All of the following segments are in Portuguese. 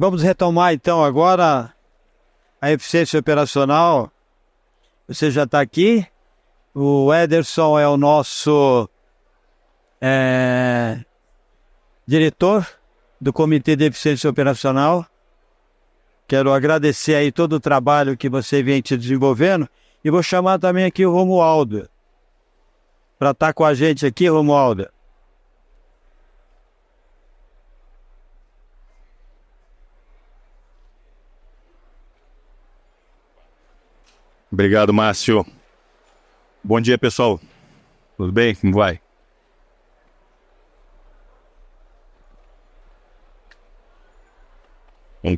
Vamos retomar então agora a eficiência operacional. Você já está aqui. O Ederson é o nosso diretor do Comitê de Eficiência Operacional. Quero agradecer aí todo o trabalho que você vem te desenvolvendo. E vou chamar também aqui o Romualdo para estar com a gente aqui, Romualdo. Obrigado, Márcio. Bom dia, pessoal. Tudo bem? Como vai?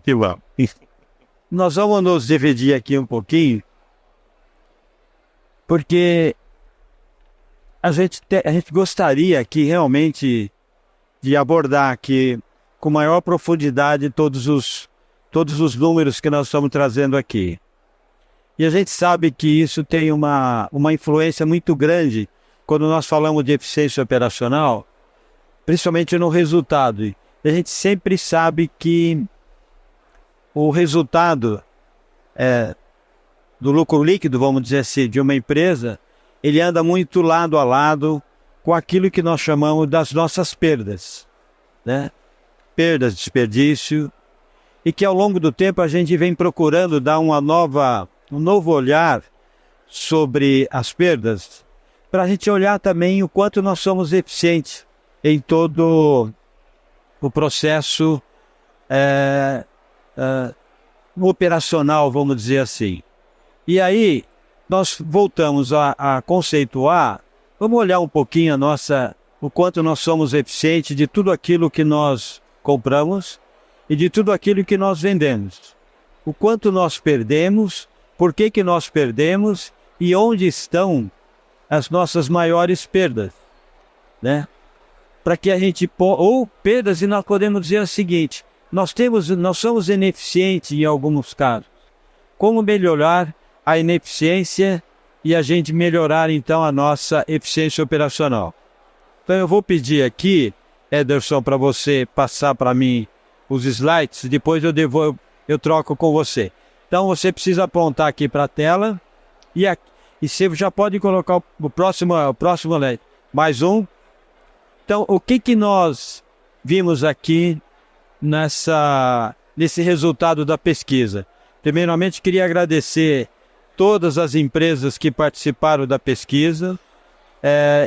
Que vamos. Nós vamos nos dividir aqui um pouquinho, porque a gente gostaria aqui realmente de abordar aqui com maior profundidade todos os números que nós estamos trazendo aqui. E a gente sabe que isso tem uma influência muito grande quando nós falamos de eficiência operacional, principalmente no resultado. E a gente sempre sabe que o resultado do lucro líquido, vamos dizer assim, de uma empresa, ele anda muito lado a lado com aquilo que nós chamamos das nossas perdas, né? Perdas, desperdício, e que ao longo do tempo a gente vem procurando dar um novo olhar sobre as perdas, para a gente olhar também o quanto nós somos eficientes em todo o processo operacional, vamos dizer assim. E aí, nós voltamos a conceituar, vamos olhar um pouquinho o quanto nós somos eficientes de tudo aquilo que nós compramos e de tudo aquilo que nós vendemos. O quanto nós perdemos, por que nós perdemos e onde estão as nossas maiores perdas, né? Para que a gente ou perdas, e nós podemos dizer o seguinte: nós somos ineficientes em alguns casos. Como melhorar a ineficiência e a gente melhorar então a nossa eficiência operacional? Então eu vou pedir aqui, Ederson, para você passar para mim os slides, depois eu troco com você. Então você precisa apontar aqui para a tela e você já pode colocar o próximo slide. Mais um. Então o que nós vimos aqui nesse resultado da pesquisa? Primeiramente, queria agradecer todas as empresas que participaram da pesquisa.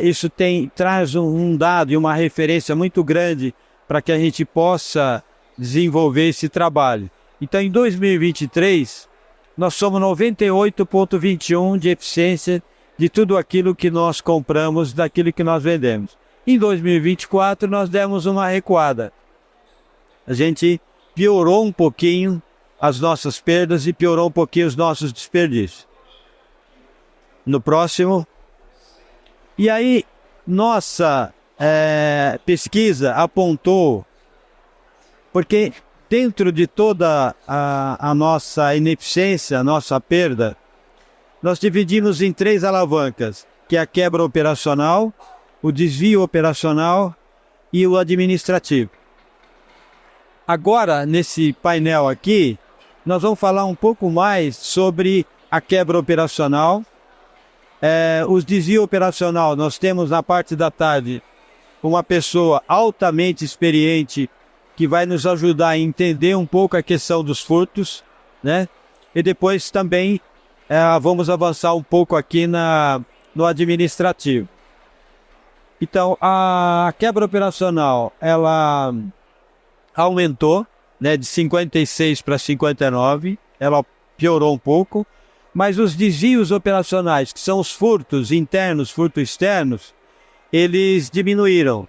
Isso traz um dado e uma referência muito grande para que a gente possa desenvolver esse trabalho. Então, em 2023, nós somos 98,21 de eficiência de tudo aquilo que nós compramos, daquilo que nós vendemos. Em 2024, nós demos uma recuada. A gente piorou um pouquinho as nossas perdas e piorou um pouquinho os nossos desperdícios. No próximo. E aí, nossa pesquisa apontou, porque dentro de toda a nossa ineficiência, a nossa perda, nós dividimos em 3 alavancas, que é a quebra operacional, o desvio operacional e o administrativo. Agora, nesse painel aqui, nós vamos falar um pouco mais sobre a quebra operacional. Os desvio operacional, nós temos na parte da tarde uma pessoa altamente experiente que vai nos ajudar a entender um pouco a questão dos furtos, né? E depois também vamos avançar um pouco aqui no administrativo. Então, a quebra operacional, ela aumentou, né, de 56 para 59, ela piorou um pouco, mas os desvios operacionais, que são os furtos internos, furtos externos, eles diminuíram.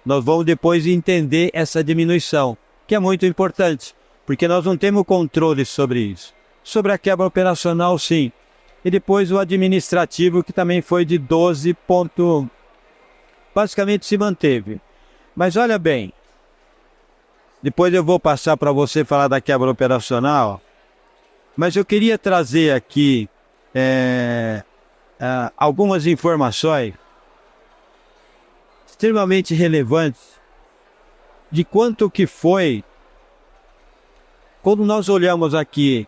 Nós vamos depois entender essa diminuição, que é muito importante, porque nós não temos controle sobre isso. Sobre a quebra operacional, sim. E depois o administrativo, que também foi de 12 pontos, basicamente se manteve. Mas olha bem, depois eu vou passar para você falar da quebra operacional, mas eu queria trazer aqui algumas informações extremamente relevantes de quanto que foi quando nós olhamos aqui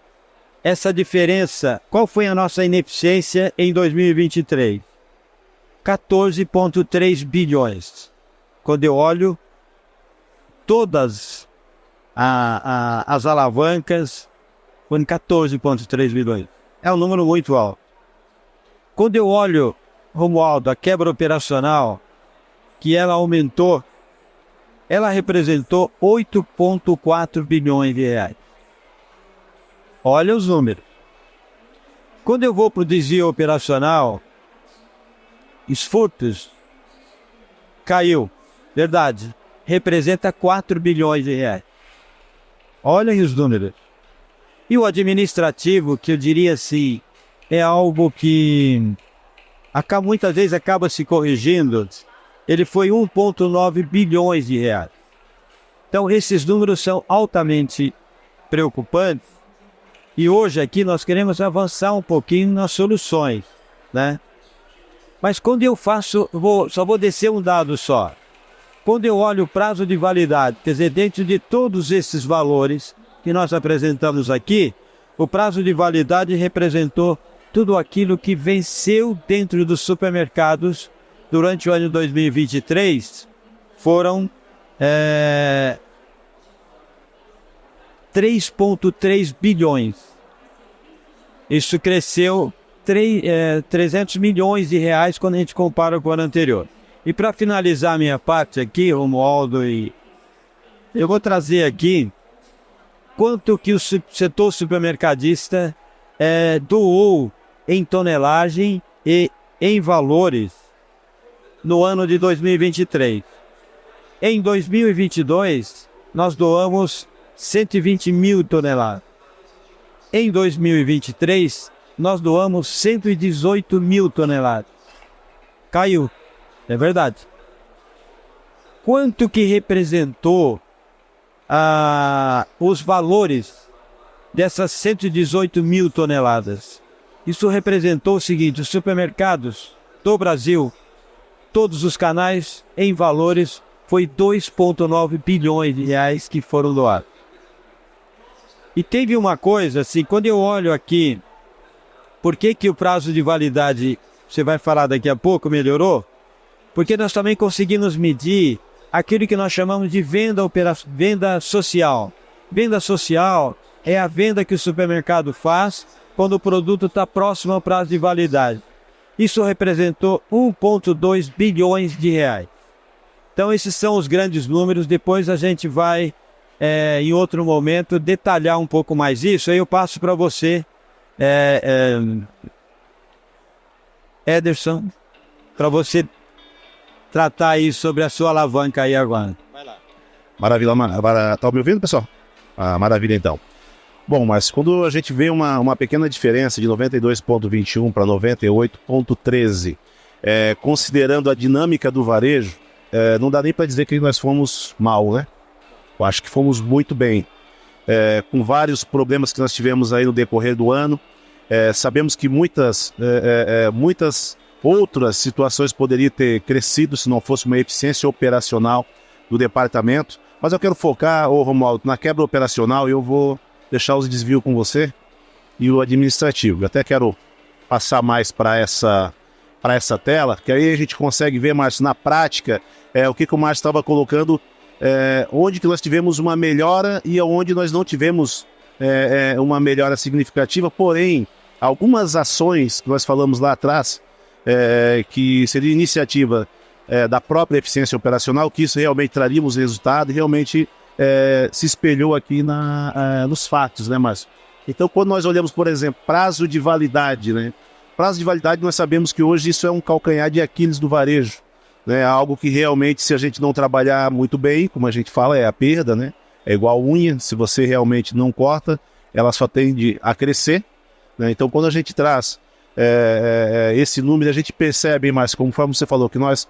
essa diferença, qual foi a nossa ineficiência em 2023? 14,3 bilhões. Quando eu olho todas as alavancas, foi 14,3 bilhões. É um número muito alto. Quando eu olho, Romualdo, a quebra operacional, que ela aumentou, ela representou 8,4 bilhões de reais. Olha os números. Quando eu vou para o desvio operacional, os furtos caiu, verdade, representa 4 bilhões de reais. Olhem os números. E o administrativo, que eu diria assim, é algo que muitas vezes acaba se corrigindo, ele foi 1,9 bilhões de reais. Então esses números são altamente preocupantes. E hoje aqui nós queremos avançar um pouquinho nas soluções, né? Mas quando eu faço, só vou descer um dado só. Quando eu olho o prazo de validade, quer dizer, dentro de todos esses valores que nós apresentamos aqui, o prazo de validade representou tudo aquilo que venceu dentro dos supermercados durante o ano 2023, foram 3,3 bilhões. Isso cresceu 300 milhões de reais quando a gente compara com o ano anterior. E para finalizar a minha parte aqui, Romualdo, eu vou trazer aqui quanto que o setor supermercadista doou em tonelagem e em valores no ano de 2023. Em 2022, nós doamos 120 mil toneladas. Em 2023, nós doamos 118 mil toneladas. Caiu, é verdade. Quanto que representou os valores dessas 118 mil toneladas? Isso representou o seguinte: os supermercados do Brasil, todos os canais em valores, foi 2,9 bilhões de reais que foram doados. E teve uma coisa assim, quando eu olho aqui, por que o prazo de validade, você vai falar daqui a pouco, melhorou? Porque nós também conseguimos medir aquilo que nós chamamos de venda social. Venda social é a venda que o supermercado faz quando o produto está próximo ao prazo de validade. Isso representou 1,2 bilhões de reais. Então esses são os grandes números, depois a gente vai, em outro momento, detalhar um pouco mais isso. Aí eu passo para você, Ederson, para você tratar aí sobre a sua alavanca aí agora. Vai lá. Maravilha, tá me ouvindo, pessoal? Maravilha então. Bom, mas quando a gente vê uma pequena diferença de 92,21 para 98,13, considerando a dinâmica do varejo, não dá nem para dizer que nós fomos mal, né? Eu acho que fomos muito bem. Com vários problemas que nós tivemos aí no decorrer do ano, sabemos que muitas outras situações poderiam ter crescido se não fosse uma eficiência operacional do departamento. Mas eu quero focar, Romualdo, na quebra operacional, e eu vou deixar os desvios com você e o administrativo. Eu até quero passar mais para essa tela, que aí a gente consegue ver, Márcio, na prática, o que o Márcio estava colocando, onde que nós tivemos uma melhora e onde nós não tivemos uma melhora significativa, porém, algumas ações que nós falamos lá atrás, que seria iniciativa da própria eficiência operacional, que isso realmente traríamos resultado e realmente se espelhou aqui nos fatos, né, Márcio? Então, quando nós olhamos, por exemplo, prazo de validade, né? Prazo de validade, nós sabemos que hoje isso é um calcanhar de Aquiles do varejo, né? Algo que realmente, se a gente não trabalhar muito bem, como a gente fala, é a perda, né? É igual unha, se você realmente não corta, ela só tende a crescer, né? Então, quando a gente traz esse número, a gente percebe mais, conforme você falou, que nós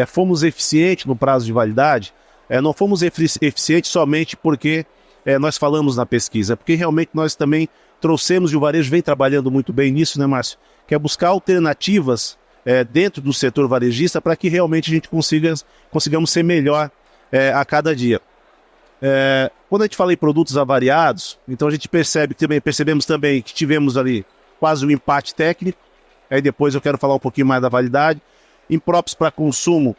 fomos eficientes no prazo de validade. Não fomos eficientes somente porque nós falamos na pesquisa, porque realmente nós também trouxemos, e o varejo vem trabalhando muito bem nisso, né, Márcio? Que é buscar alternativas dentro do setor varejista para que realmente a gente consigamos ser melhor a cada dia. Quando a gente fala em produtos avariados, então a gente percebemos também que tivemos ali quase um empate técnico. Aí depois eu quero falar um pouquinho mais da validade. Impróprios para consumo,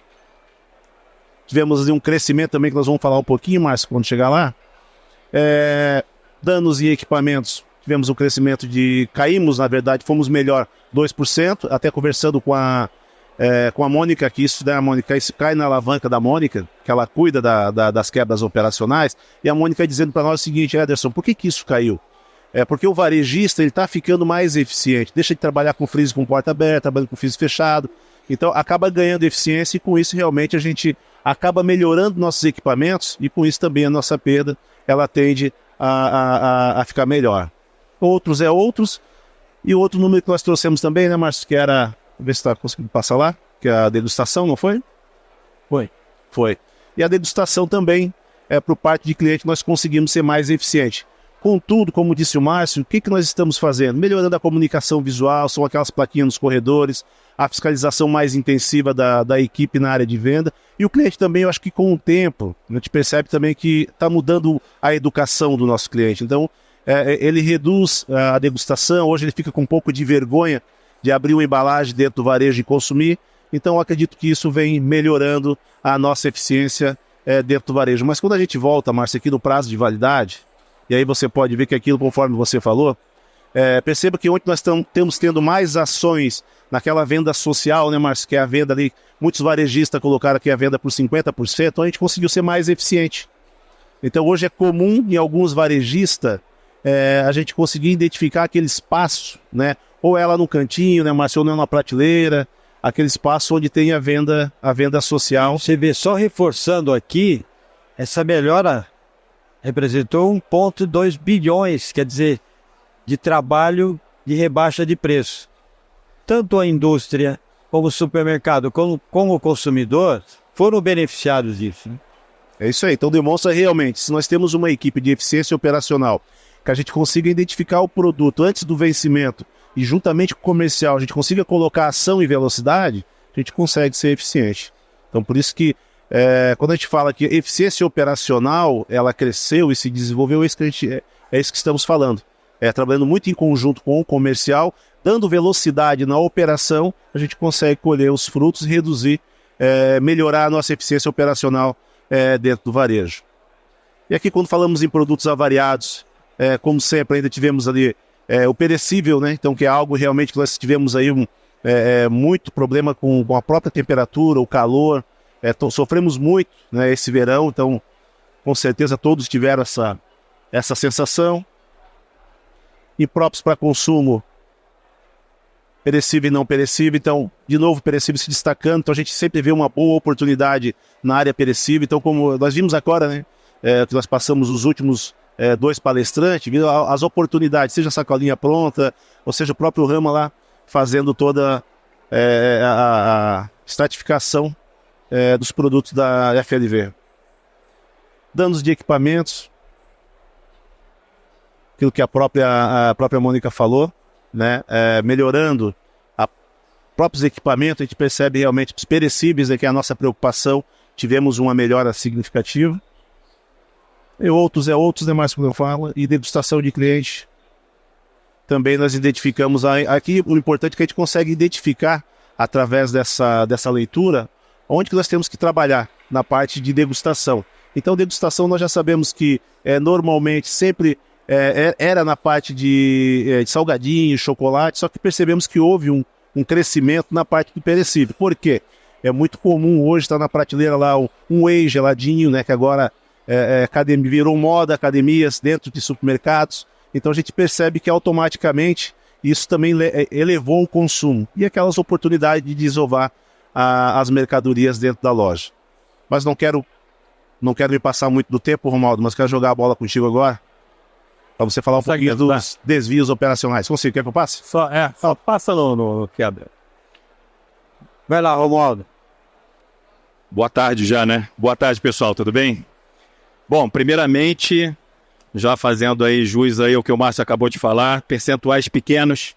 tivemos ali um crescimento também, que nós vamos falar um pouquinho mais quando chegar lá. Danos em equipamentos, tivemos um crescimento caímos, na verdade, fomos melhor 2%, até conversando com a Mônica, que isso, né, a Mônica, isso cai na alavanca da Mônica, que ela cuida das quebras operacionais, e a Mônica dizendo para nós o seguinte: Ederson, por que isso caiu? Porque o varejista está ficando mais eficiente, deixa de trabalhar com freezer com porta aberta, trabalhando com freezer fechado, então acaba ganhando eficiência, e com isso realmente a gente acaba melhorando nossos equipamentos, e com isso também a nossa perda, ela tende a ficar melhor. Outros, e outro número que nós trouxemos também, né, Márcio, que era, ver se está conseguindo passar lá, que é a degustação, não foi? Foi. E a degustação também, por parte de cliente, nós conseguimos ser mais eficiente. Contudo, como disse o Márcio, o que nós estamos fazendo? Melhorando a comunicação visual, são aquelas plaquinhas nos corredores, a fiscalização mais intensiva da equipe na área de venda. E o cliente também, eu acho que com o tempo, a gente percebe também que está mudando a educação do nosso cliente. Então, ele reduz a degustação, hoje ele fica com um pouco de vergonha de abrir uma embalagem dentro do varejo e consumir. Então, eu acredito que isso vem melhorando a nossa eficiência dentro do varejo. Mas quando a gente volta, Márcio, aqui no prazo de validade, e aí você pode ver que aquilo, conforme você falou, perceba que ontem nós estamos tendo mais ações naquela venda social, né, Márcio, que é a venda ali, muitos varejistas colocaram aqui a venda por 50%, então a gente conseguiu ser mais eficiente. Então hoje é comum em alguns varejistas a gente conseguir identificar aquele espaço, né, ou ela no cantinho, né, Márcio, ou não na prateleira, aquele espaço onde tem a venda social. Você vê, só reforçando aqui, essa melhora representou 1,2 bilhões, quer dizer, de trabalho de rebaixa de preço. Tanto a indústria, como o supermercado, como o consumidor, foram beneficiados disso, né? É isso aí, então demonstra realmente, se nós temos uma equipe de eficiência operacional, que a gente consiga identificar o produto antes do vencimento e juntamente com o comercial a gente consiga colocar ação e velocidade, a gente consegue ser eficiente. Então por isso que quando a gente fala que eficiência operacional, ela cresceu e se desenvolveu, é isso que estamos falando. Trabalhando muito em conjunto com o comercial, dando velocidade na operação, a gente consegue colher os frutos e reduzir, melhorar a nossa eficiência operacional dentro do varejo. E aqui quando falamos em produtos avariados, como sempre ainda tivemos ali o perecível, né? Então que é algo realmente que nós tivemos aí muito problema com a própria temperatura, o calor, sofremos muito, né, esse verão, então com certeza todos tiveram essa sensação. Impróprios para consumo, perecível e não perecível, então, de novo, perecível se destacando, então a gente sempre vê uma boa oportunidade na área perecível, então como nós vimos agora, né, que nós passamos os últimos 2 palestrantes, vindo as oportunidades, seja a sacolinha pronta, ou seja o próprio Rama lá, fazendo toda a estratificação dos produtos da FLV. Danos de equipamentos, aquilo que a própria Mônica falou, né? Melhorando próprios equipamentos, a gente percebe realmente os perecíveis, que é a nossa preocupação, tivemos uma melhora significativa. E outros, né, Márcio, como eu falo, e degustação de cliente. Também nós identificamos, aqui o importante é que a gente consegue identificar, através dessa leitura, onde que nós temos que trabalhar na parte de degustação. Então, degustação nós já sabemos que normalmente sempre era na parte de salgadinho, chocolate, só que percebemos que houve um crescimento na parte do perecível. Por quê? É muito comum hoje estar na prateleira lá um whey geladinho, né, que agora virou moda, academias dentro de supermercados. Então a gente percebe que automaticamente isso também elevou o consumo e aquelas oportunidades de desovar as mercadorias dentro da loja. Mas não quero me passar muito do tempo, Romualdo, mas quero jogar a bola contigo agora para você falar um pouquinho dos desvios operacionais. Consigo, quer que eu passe? Só passa no quebra. Vai lá, Romualdo. Boa tarde já, né? Boa tarde, pessoal, tudo bem? Bom, primeiramente, já fazendo aí jus aí ao que o Márcio acabou de falar, percentuais pequenos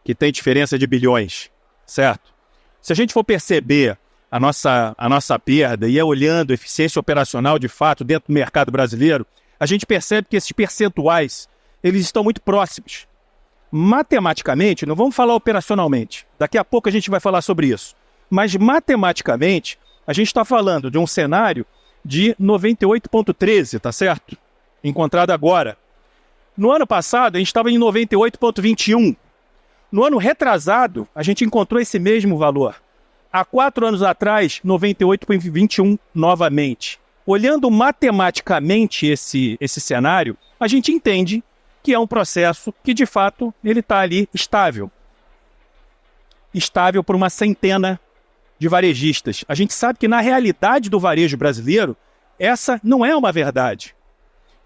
que tem diferença de bilhões, certo? Se a gente for perceber a nossa perda e olhando eficiência operacional de fato dentro do mercado brasileiro, a gente percebe que esses percentuais, eles estão muito próximos. Matematicamente, não vamos falar operacionalmente, daqui a pouco a gente vai falar sobre isso, mas matematicamente, a gente está falando de um cenário de 98,13, tá certo? Encontrado agora. No ano passado, a gente estava em 98,21. No ano retrasado, a gente encontrou esse mesmo valor. Há 4 anos atrás, 98,21 novamente. Olhando matematicamente esse cenário, a gente entende que é um processo que, de fato, ele está ali estável. Estável por uma centena de varejistas. A gente sabe que, na realidade do varejo brasileiro, essa não é uma verdade.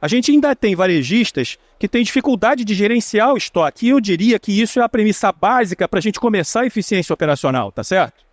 A gente ainda tem varejistas que têm dificuldade de gerenciar o estoque. E eu diria que isso é a premissa básica para a gente começar a eficiência operacional, tá certo?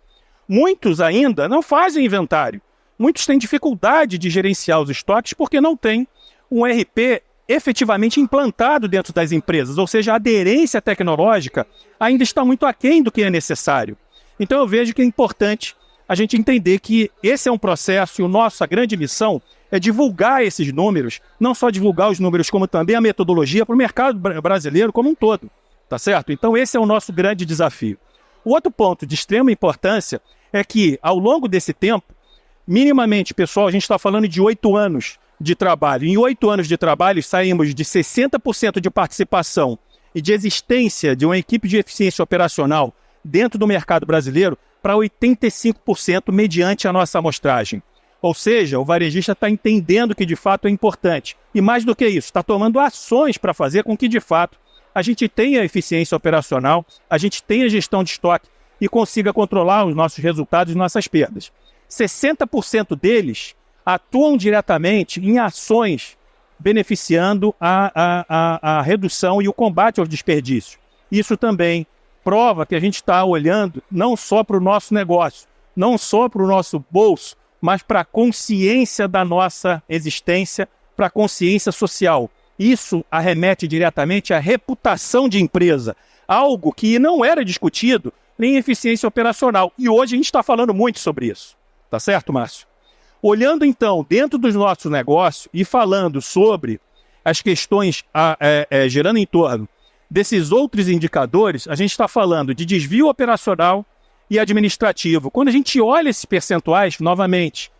Muitos ainda não fazem inventário. Muitos têm dificuldade de gerenciar os estoques porque não tem um ERP efetivamente implantado dentro das empresas. Ou seja, a aderência tecnológica ainda está muito aquém do que é necessário. Então eu vejo que é importante a gente entender que esse é um processo e a nossa grande missão é divulgar esses números, não só divulgar os números, como também a metodologia para o mercado brasileiro como um todo, tá certo? Então esse é o nosso grande desafio. O outro ponto de extrema importância é que, ao longo desse tempo, minimamente, pessoal, a gente está falando de 8 anos de trabalho. Em 8 anos de trabalho, saímos de 60% de participação e de existência de uma equipe de eficiência operacional dentro do mercado brasileiro para 85% mediante a nossa amostragem. Ou seja, o varejista está entendendo que de fato é importante. E mais do que isso, está tomando ações para fazer com que de fato a gente tenha eficiência operacional, a gente tenha gestão de estoque e consiga controlar os nossos resultados e nossas perdas. 60% deles atuam diretamente em ações beneficiando a redução e o combate aos desperdícios. Isso também prova que a gente está olhando não só para o nosso negócio, não só para o nosso bolso, mas para a consciência da nossa existência, para a consciência social. Isso arremete diretamente à reputação de empresa, algo que não era discutido nem em eficiência operacional. E hoje a gente está falando muito sobre isso. Tá certo, Márcio? Olhando então dentro dos nossos negócios e falando sobre as questões gerando em torno desses outros indicadores, a gente está falando de desvio operacional e administrativo. Quando a gente olha esses percentuais, novamente,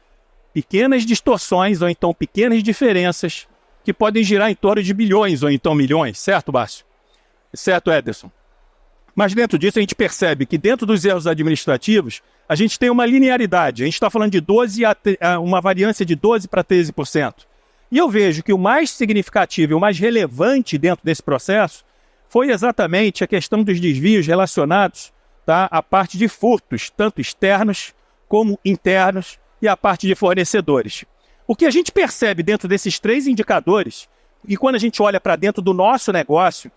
pequenas distorções ou então pequenas diferenças que podem girar em torno de bilhões ou então milhões, certo, Márcio? Certo, Ederson? Mas dentro disso a gente percebe que dentro dos erros administrativos a gente tem uma linearidade. A gente está falando de uma variância de 12% para 13%. E eu vejo que o mais significativo e o mais relevante dentro desse processo foi exatamente a questão dos desvios relacionados, tá, à parte de furtos, tanto externos como internos, e a parte de fornecedores. O que a gente percebe dentro desses 3 indicadores, e quando a gente olha para dentro do nosso negócio,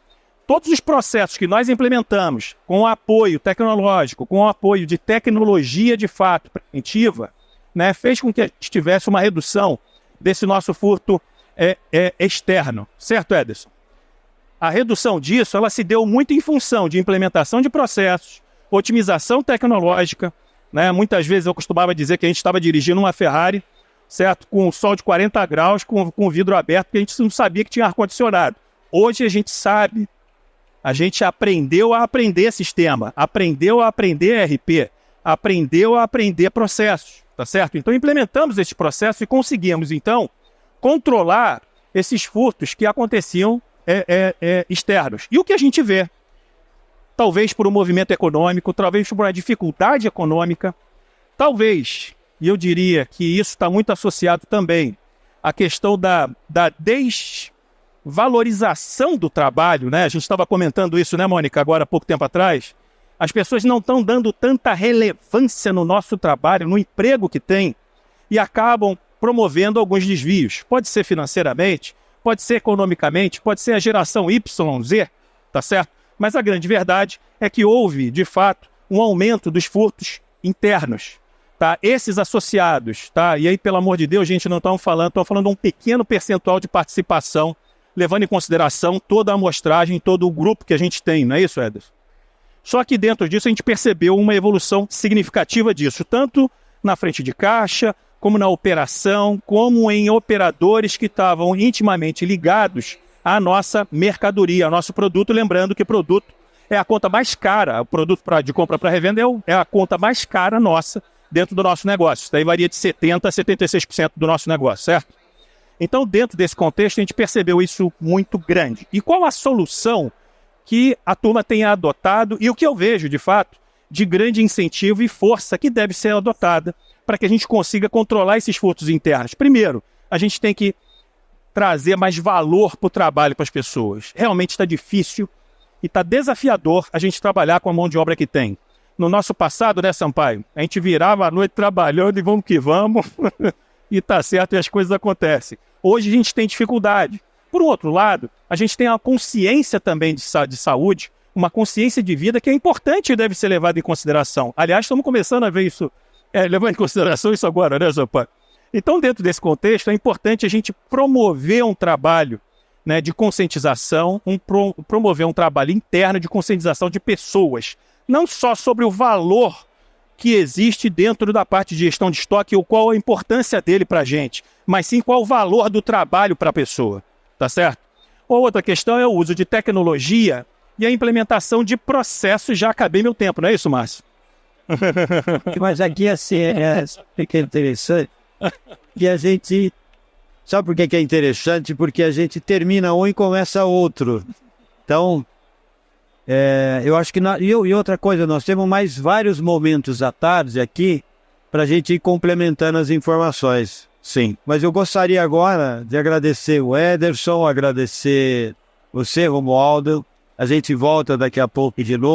todos os processos que nós implementamos com o apoio tecnológico, com o apoio de tecnologia de fato preventiva, né, fez com que a gente tivesse uma redução desse nosso furto externo. Certo, Ederson? A redução disso ela se deu muito em função de implementação de processos, otimização tecnológica. Né? Muitas vezes eu costumava dizer que a gente estava dirigindo uma Ferrari, certo? Com um sol de 40 graus, com o vidro aberto, porque a gente não sabia que tinha ar-condicionado. Hoje a gente sabe. A gente aprendeu a aprender sistema, aprendeu a aprender ERP, aprendeu a aprender processos, tá certo? Então implementamos esses processos e conseguimos, então, controlar esses furtos que aconteciam externos. E o que a gente vê? Talvez por um movimento econômico, talvez por uma dificuldade econômica, talvez, e eu diria que isso está muito associado também à questão da desvalorização do trabalho, né? A gente estava comentando isso, né, Mônica, agora há pouco tempo atrás. As pessoas não estão dando tanta relevância no nosso trabalho, no emprego que tem, e acabam promovendo alguns desvios. Pode ser financeiramente, pode ser economicamente, pode ser a geração YZ, tá certo? Mas a grande verdade é que houve, de fato, um aumento dos furtos internos, tá? Esses associados, tá? E aí, pelo amor de Deus, gente, não estamos falando de um pequeno percentual de participação, levando em consideração toda a amostragem, todo o grupo que a gente tem, não é isso, Ederson? Só que dentro disso a gente percebeu uma evolução significativa disso, tanto na frente de caixa, como na operação, como em operadores que estavam intimamente ligados à nossa mercadoria, ao nosso produto. Lembrando que produto é a conta mais cara, o produto de compra para revenda é a conta mais cara nossa dentro do nosso negócio. Isso daí varia de 70% a 76% do nosso negócio, certo? Então, dentro desse contexto, a gente percebeu isso muito grande. E qual a solução que a turma tenha adotado e o que eu vejo, de fato, de grande incentivo e força que deve ser adotada para que a gente consiga controlar esses furtos internos? Primeiro, a gente tem que trazer mais valor para o trabalho para as pessoas. Realmente está difícil e está desafiador a gente trabalhar com a mão de obra que tem. No nosso passado, né, Sampaio? A gente virava a noite trabalhando e vamos que vamos, e tá certo, e as coisas acontecem. Hoje a gente tem dificuldade. Por outro lado, a gente tem uma consciência também de saúde, uma consciência de vida que é importante e deve ser levada em consideração. Aliás, estamos começando a ver isso, levando em consideração isso agora, né, Sampaio? Então, dentro desse contexto, é importante a gente promover um trabalho, né, de conscientização, promover um trabalho interno de conscientização de pessoas, não só sobre o valor que existe dentro da parte de gestão de estoque ou qual a importância dele para a gente, mas sim qual o valor do trabalho para a pessoa, tá certo? Outra questão é o uso de tecnologia e a implementação de processos. Já acabei meu tempo, não é isso, Márcio? Mas aqui, assim, que é interessante, que a gente... Sabe por que é interessante? Porque a gente termina um e começa outro. Então, eu acho que... E outra coisa, nós temos mais vários momentos à tarde aqui para a gente ir complementando as informações. Sim. Mas eu gostaria agora de agradecer o Ederson, agradecer você, Romualdo. A gente volta daqui a pouco de novo.